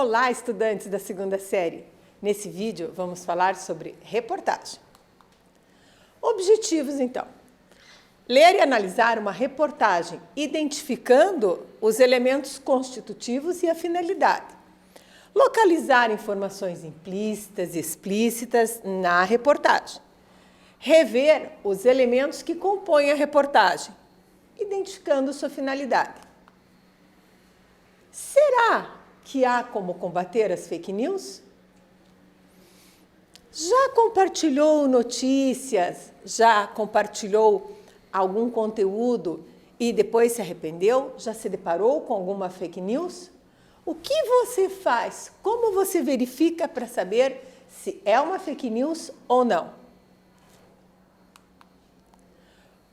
Olá, estudantes da segunda série! Nesse vídeo, vamos falar sobre reportagem. Objetivos, então. Ler e analisar uma reportagem, identificando os elementos constitutivos e a finalidade. Localizar informações implícitas e explícitas na reportagem. Rever os elementos que compõem a reportagem, identificando sua finalidade. Será que há como combater as fake news? Já compartilhou notícias? Já compartilhou algum conteúdo e depois se arrependeu? Já se deparou com alguma fake news? O que você faz? Como você verifica para saber se é uma fake news ou não?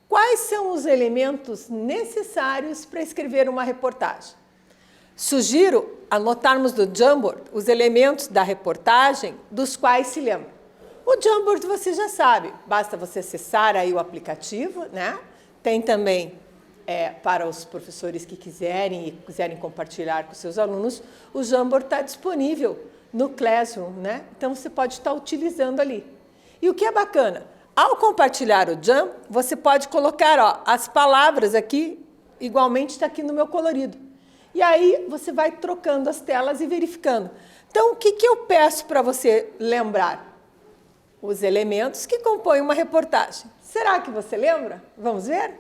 Quais são os elementos necessários para escrever uma reportagem? Sugiro anotarmos do Jamboard os elementos da reportagem dos quais se lembra. O Jamboard você já sabe, basta você acessar aí o aplicativo, né? Tem também para os professores que quiserem compartilhar com seus alunos, o Jamboard está disponível no Classroom, né? Então você pode estar utilizando ali. E o que é bacana, ao compartilhar o Jamboard, você pode colocar as palavras aqui, igualmente está aqui no meu colorido. E aí você vai trocando as telas e verificando. Então, o que eu peço para você lembrar? Os elementos que compõem uma reportagem. Será que você lembra? Vamos ver?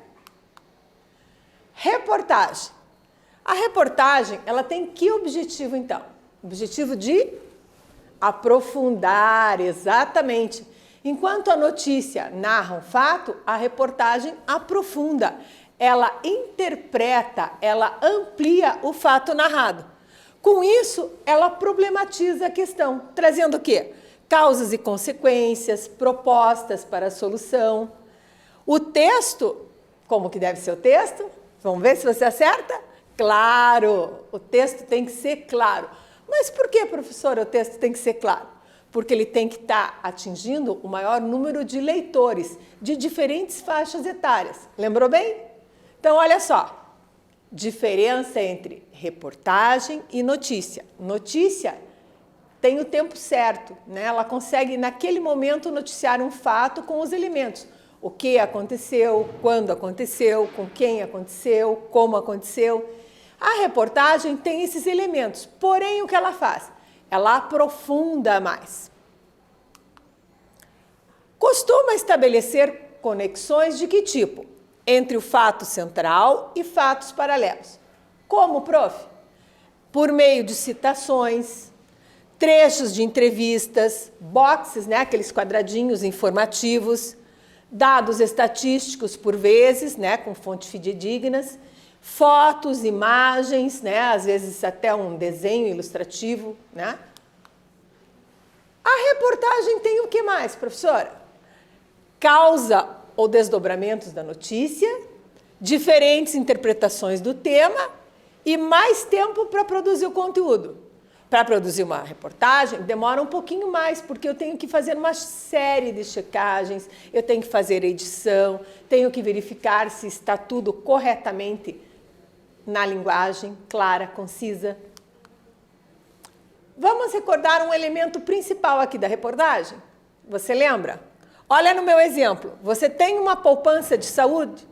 Reportagem. A reportagem, ela tem que objetivo, então? Objetivo de aprofundar, exatamente. Enquanto a notícia narra um fato, a reportagem aprofunda. Ela interpreta, ela amplia o fato narrado. Com isso, ela problematiza a questão, trazendo o quê? Causas e consequências, propostas para a solução. O texto, como que deve ser o texto? Vamos ver se você acerta? Claro, o texto tem que ser claro. Mas por que, professora, o texto tem que ser claro? Porque ele tem que estar atingindo o maior número de leitores, de diferentes faixas etárias. Lembrou bem? Então, olha só, diferença entre reportagem e notícia. Notícia tem o tempo certo, né? Ela consegue, naquele momento, noticiar um fato com os elementos. O que aconteceu, quando aconteceu, com quem aconteceu, como aconteceu. A reportagem tem esses elementos, porém, o que ela faz? Ela aprofunda mais. Costuma estabelecer conexões de que tipo? Entre o fato central e fatos paralelos. Como, prof? Por meio de citações, trechos de entrevistas, boxes, né, aqueles quadradinhos informativos, dados estatísticos por vezes, né, com fontes fidedignas, fotos, imagens, né, às vezes até um desenho ilustrativo, né? A reportagem tem o que mais, professora? Causa ou desdobramentos da notícia, diferentes interpretações do tema e mais tempo para produzir o conteúdo. Para produzir uma reportagem, demora um pouquinho mais, porque eu tenho que fazer uma série de checagens, eu tenho que fazer edição, tenho que verificar se está tudo corretamente na linguagem clara, concisa. Vamos recordar um elemento principal aqui da reportagem? Você lembra? Olha no meu exemplo, você tem uma poupança de saúde?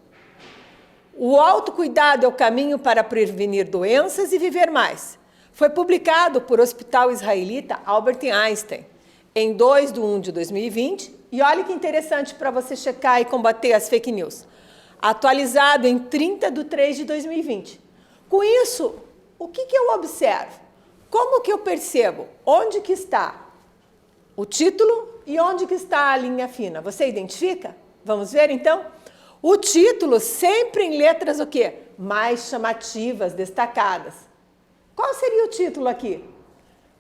O autocuidado é o caminho para prevenir doenças e viver mais. Foi publicado por Hospital Israelita Albert Einstein em 2/1/2020 e olha que interessante para você checar e combater as fake news. Atualizado em 30/3/2020. Com isso, o que eu observo? Como que eu percebo? Onde que está o título e onde que está a linha fina? Você identifica? Vamos ver então? O título sempre em letras o quê? Mais chamativas, destacadas. Qual seria o título aqui?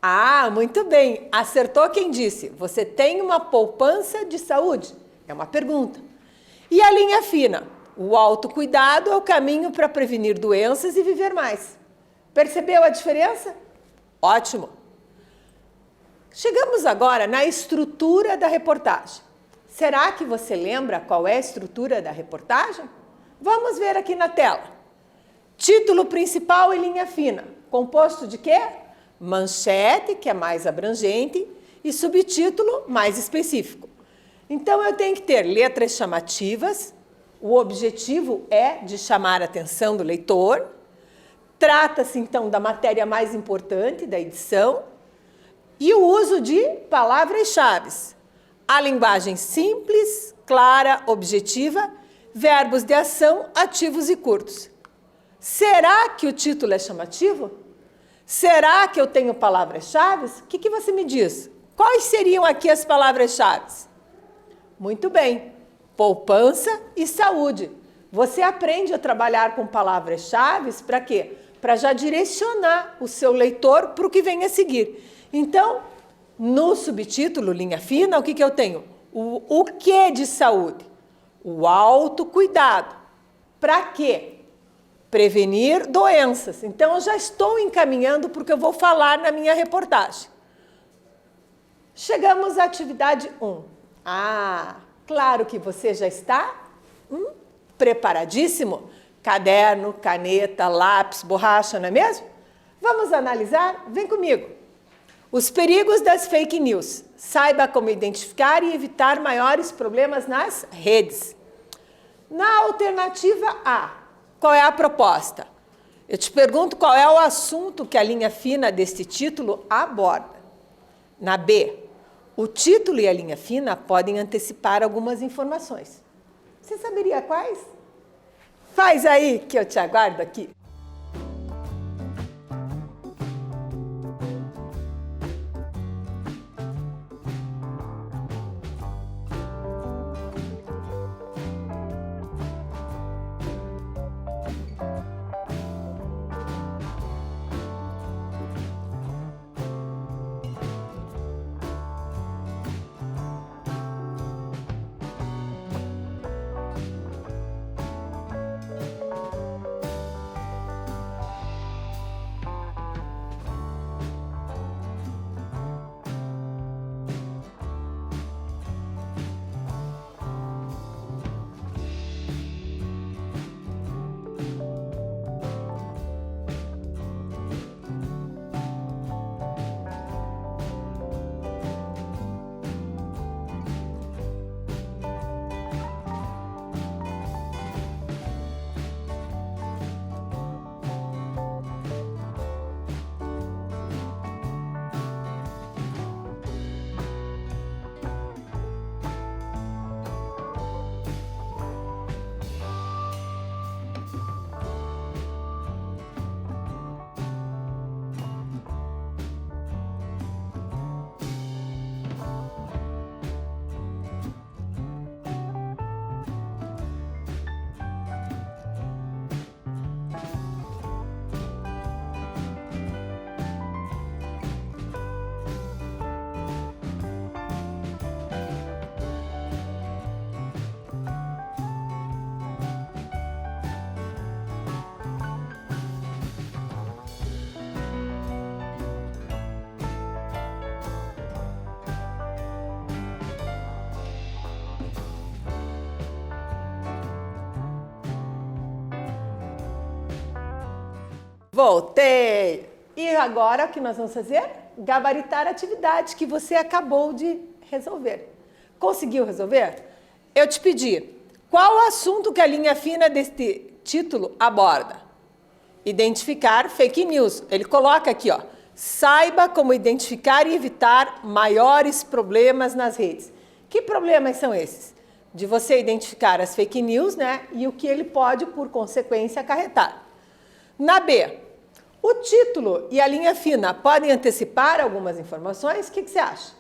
Ah, muito bem, acertou quem disse. Você tem uma poupança de saúde? É uma pergunta. E a linha fina? O autocuidado é o caminho para prevenir doenças e viver mais. Percebeu a diferença? Ótimo. Chegamos agora na estrutura da reportagem. Será que você lembra qual é a estrutura da reportagem? Vamos ver aqui na tela. Título principal e linha fina. Composto de quê? manchete, que é mais abrangente, e subtítulo, mais específico. Então, eu tenho que ter letras chamativas, o objetivo é de chamar a atenção do leitor, trata-se, então, da matéria mais importante da edição, e o uso de palavras-chave. A linguagem simples, clara, objetiva, verbos de ação, ativos e curtos. Será que o título é chamativo? Será que eu tenho palavras-chave? O que você me diz? Quais seriam aqui as palavras-chave? Muito bem, poupança e saúde. Você aprende a trabalhar com palavras-chave para quê? Para já direcionar o seu leitor para o que vem a seguir. Então, no subtítulo, linha fina, o que eu tenho? O que de saúde? O autocuidado. Para quê? Prevenir doenças. Então, eu já estou encaminhando para o que eu vou falar na minha reportagem. Chegamos à atividade 1. Ah, claro que você já está preparadíssimo. Caderno, caneta, lápis, borracha, não é mesmo? Vamos analisar? Vem comigo. Os perigos das fake news. Saiba como identificar e evitar maiores problemas nas redes. Na alternativa A, qual é a proposta? Eu te pergunto qual é o assunto que a linha fina deste título aborda. Na B, o título e a linha fina podem antecipar algumas informações. Você saberia quais? Faz aí que eu te aguardo aqui. Voltei! E agora o que nós vamos fazer? Gabaritar a atividade que você acabou de resolver. Conseguiu resolver? Eu te pedi, qual o assunto que a linha fina deste título aborda? Identificar fake news. Ele coloca aqui, ó, saiba como identificar e evitar maiores problemas nas redes. Que problemas são esses? De você identificar as fake news, né? E o que ele pode, por consequência, acarretar. Na B, o título e a linha fina podem antecipar algumas informações? O que você acha?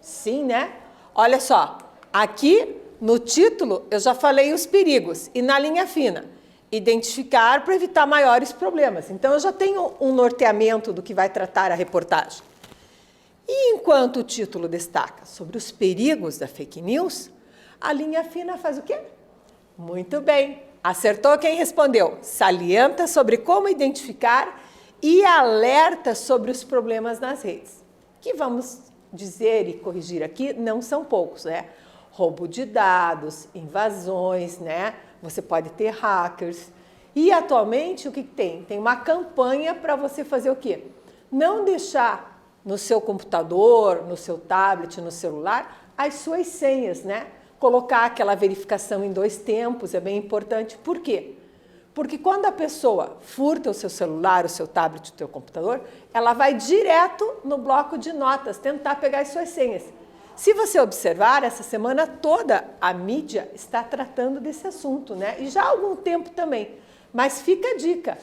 Sim, né? Olha só, aqui no título eu já falei os perigos e na linha fina, identificar para evitar maiores problemas. Então eu já tenho um norteamento do que vai tratar a reportagem. E enquanto o título destaca sobre os perigos da fake news, a linha fina faz o quê? Muito bem, acertou quem respondeu. Salienta sobre como identificar e alerta sobre os problemas nas redes. Que vamos dizer e corrigir aqui, não são poucos, né? Roubo de dados, invasões, né? Você pode ter hackers. E atualmente o que tem? Tem uma campanha para você fazer o quê? não deixar no seu computador, no seu tablet, no celular, as suas senhas, né? Colocar aquela verificação em 2 tempos é bem importante. Por quê? Porque quando a pessoa furta o seu celular, o seu tablet, o seu computador, ela vai direto no bloco de notas tentar pegar as suas senhas. Se você observar, essa semana toda a mídia está tratando desse assunto, né? E já há algum tempo também. Mas fica a dica,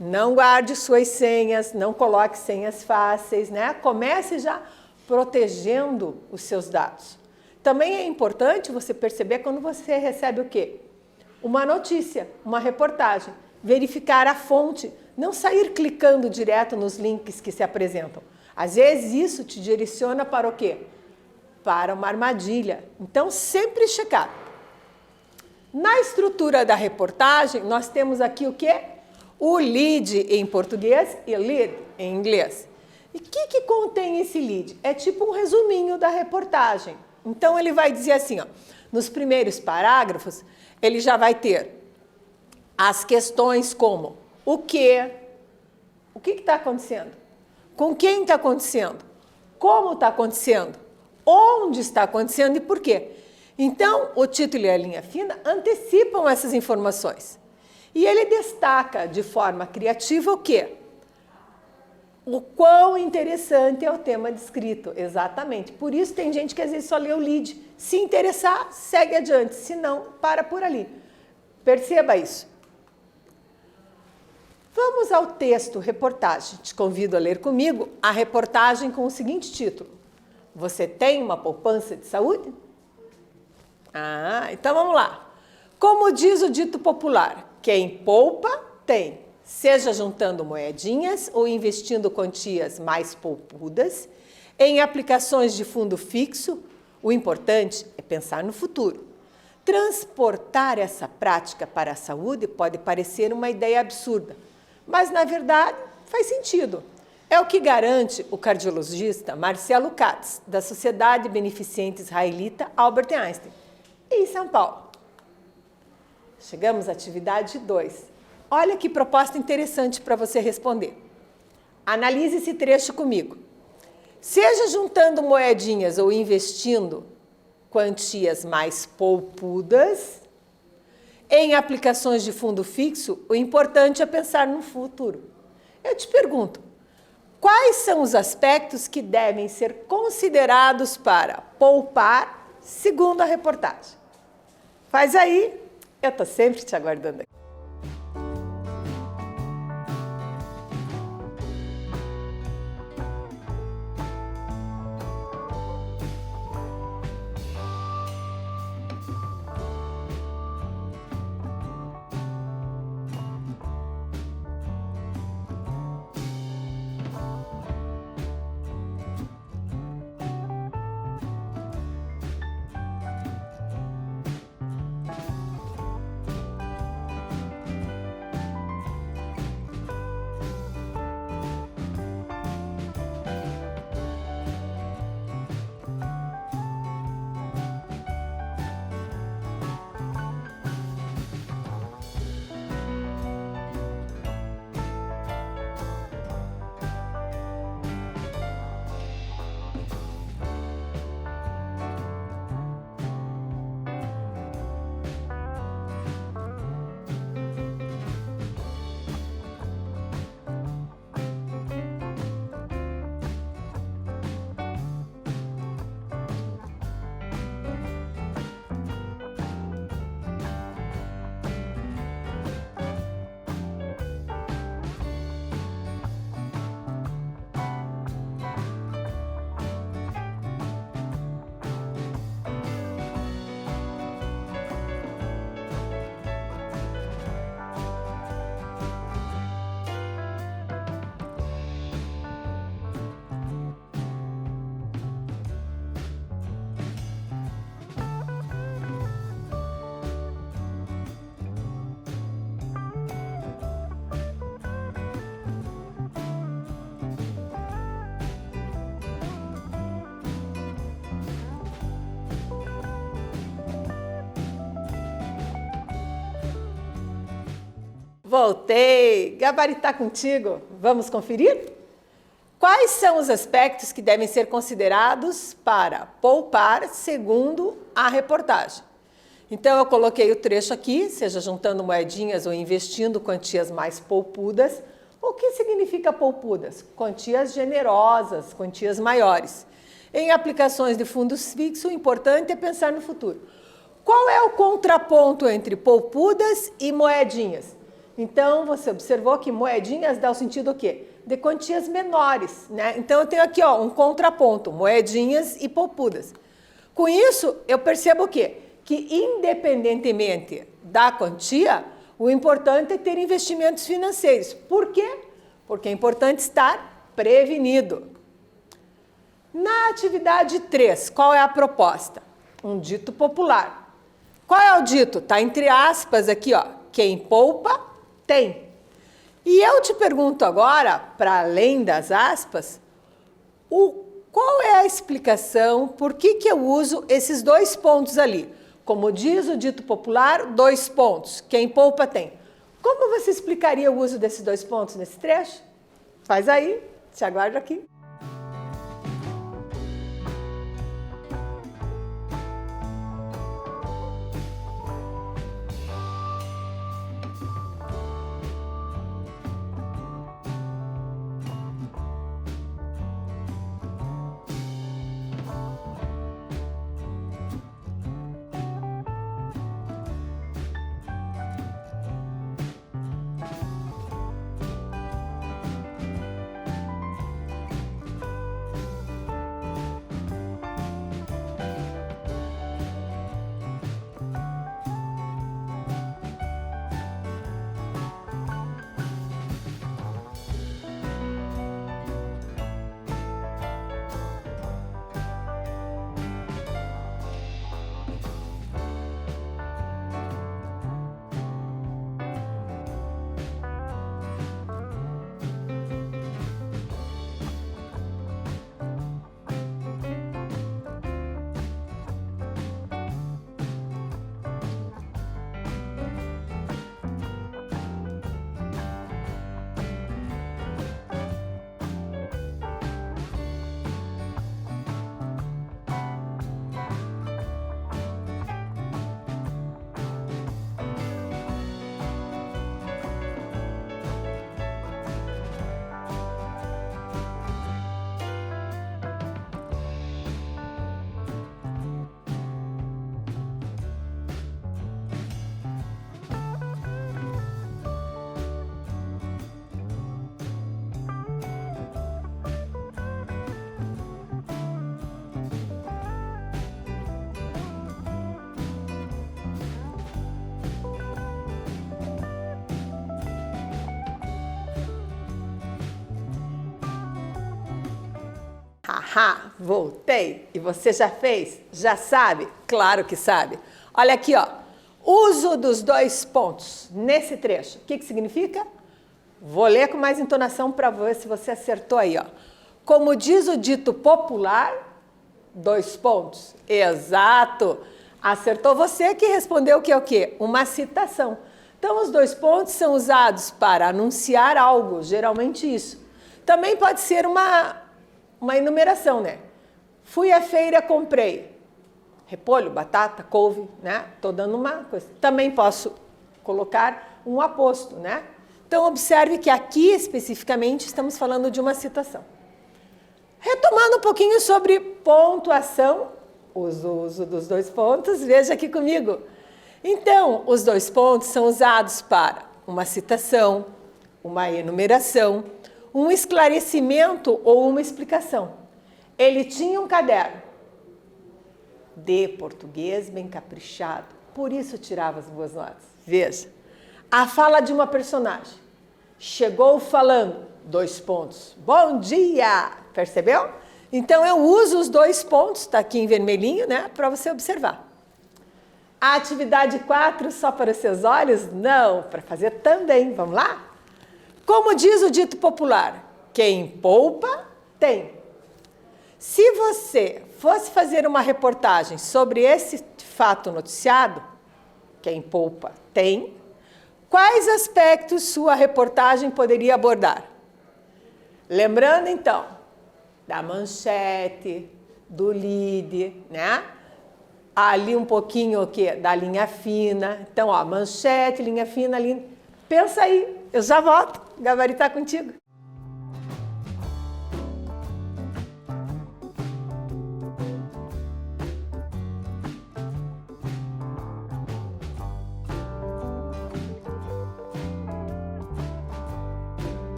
não guarde suas senhas, não coloque senhas fáceis, né? Comece já protegendo os seus dados. Também é importante você perceber quando você recebe o quê? Uma notícia, uma reportagem, verificar a fonte, não sair clicando direto nos links que se apresentam. Às vezes isso te direciona para o quê? Para uma armadilha. Então, sempre checar. Na estrutura da reportagem, nós temos aqui o quê? O lead em português e lead em inglês. E o que contém esse lead? É tipo um resuminho da reportagem. Então, ele vai dizer assim, ó, nos primeiros parágrafos, ele já vai ter as questões como o que está acontecendo, com quem está acontecendo, como está acontecendo, onde está acontecendo e por quê. Então, o título e a linha fina antecipam essas informações. E ele destaca de forma criativa o quê? O quão interessante é o tema descrito, exatamente. Por isso tem gente que às vezes só lê o lead. Se interessar, segue adiante, se não, para por ali. Perceba isso. Vamos ao texto reportagem. Te convido a ler comigo a reportagem com o seguinte título. Você tem uma poupança de saúde? Então vamos lá. Como diz o dito popular, quem poupa, tem. Seja juntando moedinhas ou investindo quantias mais poupudas, em aplicações de fundo fixo, o importante é pensar no futuro. Transportar essa prática para a saúde pode parecer uma ideia absurda, mas na verdade faz sentido. É o que garante o cardiologista Marcelo Katz, da Sociedade Beneficente Israelita Albert Einstein, em São Paulo. Chegamos à atividade 2. Olha que proposta interessante para você responder. Analise esse trecho comigo. Seja juntando moedinhas ou investindo quantias mais poupudas, em aplicações de fundo fixo, o importante é pensar no futuro. Eu te pergunto, quais são os aspectos que devem ser considerados para poupar, segundo a reportagem? Faz aí, eu estou sempre te aguardando aqui. Voltei! Gabaritar contigo. Vamos conferir? Quais são os aspectos que devem ser considerados para poupar segundo a reportagem? Então, eu coloquei o trecho aqui, seja juntando moedinhas ou investindo quantias mais poupudas. O que significa poupudas? Quantias generosas, quantias maiores. Em aplicações de fundos fixos, o importante é pensar no futuro. Qual é o contraponto entre poupudas e moedinhas? Então, você observou que moedinhas dá o sentido o quê? De quantias menores, né? Então, eu tenho aqui um contraponto, moedinhas e poupudas. Com isso, eu percebo o quê? Que, independentemente da quantia, o importante é ter investimentos financeiros. Por quê? Porque é importante estar prevenido. Na atividade 3, qual é a proposta? Um dito popular. Qual é o dito? Está entre aspas aqui, ó. Quem poupa, tem. E eu te pergunto agora, para além das aspas, qual é a explicação, por que eu uso esses 2 pontos ali? Como diz o dito popular, 2 pontos. Quem poupa, tem. Como você explicaria o uso desses 2 pontos nesse trecho? Faz aí, te aguardo aqui. Haha, voltei. E você já fez? Já sabe? Claro que sabe. Olha aqui, ó. Uso dos 2 pontos nesse trecho. O que significa? Vou ler com mais entonação para ver se você acertou aí, ó. Como diz o dito popular, 2 pontos. Exato. Acertou você que respondeu que é o quê? Uma citação. Então, os 2 pontos são usados para anunciar algo, geralmente isso. Também pode ser uma enumeração, né? Fui à feira, comprei repolho, batata, couve, né? Estou dando uma coisa. Também posso colocar um aposto, né? Então, observe que aqui, especificamente, estamos falando de uma citação. Retomando um pouquinho sobre pontuação, o uso dos 2 pontos, veja aqui comigo. Então, os 2 pontos são usados para uma citação, uma enumeração, um esclarecimento ou uma explicação. Ele tinha um caderno de português bem caprichado, por isso tirava as boas notas. Veja, a fala de uma personagem. Chegou falando, 2 pontos. Bom dia! Percebeu? Então, eu uso os 2 pontos, está aqui em vermelhinho, né, para você observar. A atividade 4, só para os seus olhos? Não, para fazer também. Vamos lá? Como diz o dito popular, quem poupa, tem. Se você fosse fazer uma reportagem sobre esse fato noticiado, quem poupa, tem, quais aspectos sua reportagem poderia abordar? Lembrando, então, da manchete, do lead, né? Ali um pouquinho o quê? Da linha fina. Então, ó, manchete, linha fina, linha... Pensa aí, eu já volto. Gabaritar contigo.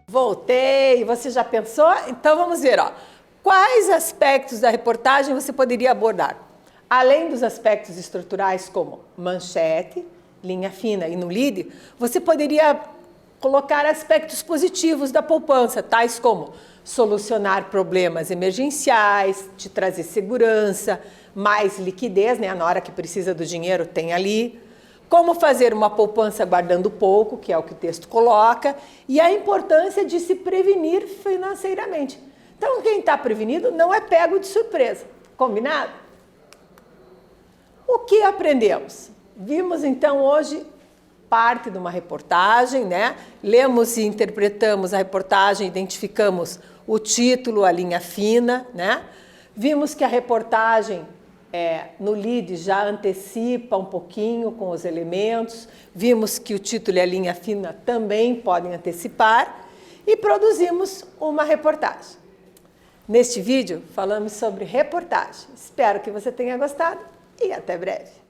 Voltei, você já pensou? Então vamos ver, ó. Quais aspectos da reportagem você poderia abordar? Além dos aspectos estruturais como manchete, linha fina e no lead, você poderia colocar aspectos positivos da poupança, tais como solucionar problemas emergenciais, te trazer segurança, mais liquidez, né? Na hora que precisa do dinheiro tem ali. Como fazer uma poupança guardando pouco, que é o que o texto coloca, e a importância de se prevenir financeiramente. Então, quem está prevenido não é pego de surpresa. Combinado? O que aprendemos? Vimos, então, hoje parte de uma reportagem, né? Lemos e interpretamos a reportagem, identificamos o título, a linha fina, né? Vimos que a reportagem no lead já antecipa um pouquinho com os elementos, vimos que o título e a linha fina também podem antecipar e produzimos uma reportagem. Neste vídeo falamos sobre reportagem. Espero que você tenha gostado e até breve.